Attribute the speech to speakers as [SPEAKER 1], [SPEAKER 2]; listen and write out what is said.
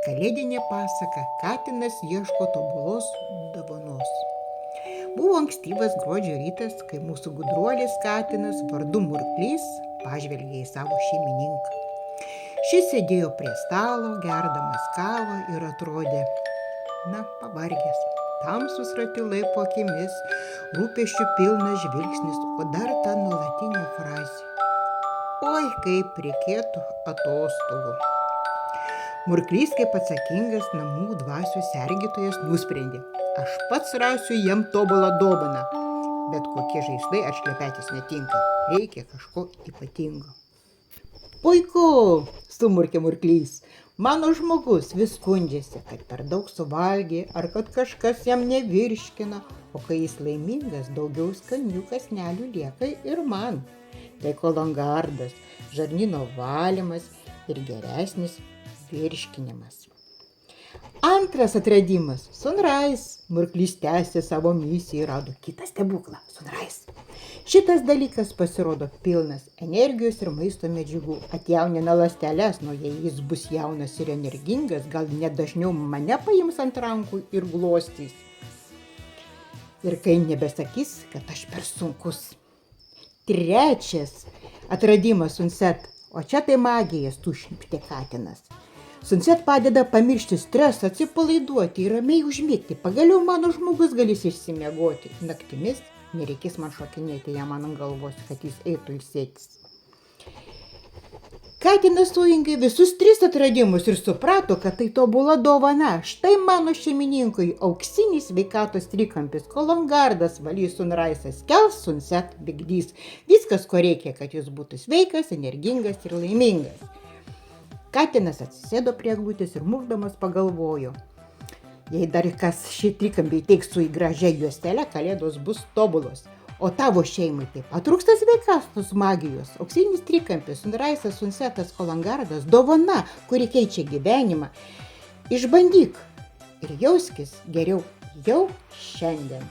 [SPEAKER 1] Kalėdinė pasaka Katinas ieško tobulos dovanos. Buvo ankstyvas gruodžio rytas, kai mūsų gudruolis Katinas vardu Murklys pažvelgė į savo šeimininką. Šis sėdėjo prie stalo, gerdamas kavą ir atrodė, pavargęs. Tamsus ratilai po akimis, rūpesčių pilnas žvilgsnis, o dar ta nuolatinė frazė. Oi, kaip reikėtų atostogų. Murklys, kaip atsakingas namų dvasių sergėtojas, nusprendė, aš pats rasiu jam tobulą dovaną, bet kokie žaislai ar šlepetės netinka, reikia kažko ypatingo. Puiku, sumurkė Murklys, mano žmogus vis skundžiasi, kad per daug suvalgė ar kad kažkas jam nevirškina, o kai jis laimingas, daugiau skanių kąsnelių lieka ir man. Tai kolangardas, žarnyno valymas ir geresnis virškinimas. Antras atradimas – Sunrise. Murklys tęsė savo misiją ir rado kitą stebuklą – Sunrise. Šitas dalykas pasirodo pilnas energijos ir maisto medžiagų, atjaunina ląsteles, jei jis bus jaunas ir energingas, gal net dažniau mane paims ant rankų ir glostys. Ir kai nebesakys, kad aš per sunkus. Trečias atradimas Sunset, o čia tai magija, sušnibždė Katinas. Sunset padeda pamiršti stresą, atsipalaiduoti ir ramiai užmigti. Pagaliau mano žmogus galės išsimiegoti. Naktimis nereikės man šokinėti jam ant galvos, kad jis eitų ilsėtis. Katinas sujungė visus 3 atradimus ir suprato, kad tai tobula dovana. Štai mano šeimininkui auksinis sveikatos trikampis, kolangardas valys Sunrise'as, kels Sunset bigdys. Viskas, ko reikia, kad jis būtų sveikas, energingas ir laimingas. Katinas atsisėdo prie eglutės ir murkdamas pagalvojo. Jei dar kas šį trikampį įteiks į gražią juostelę, kalėdos bus tobulos. O tavo šeimai taip pat trūksta sveikatos magijos. Auksinis trikampis, Sunrise'as, Sunsetas, kolangardas, dovana, kuri keičia gyvenimą. Išbandyk ir jauskis geriau jau šiandien.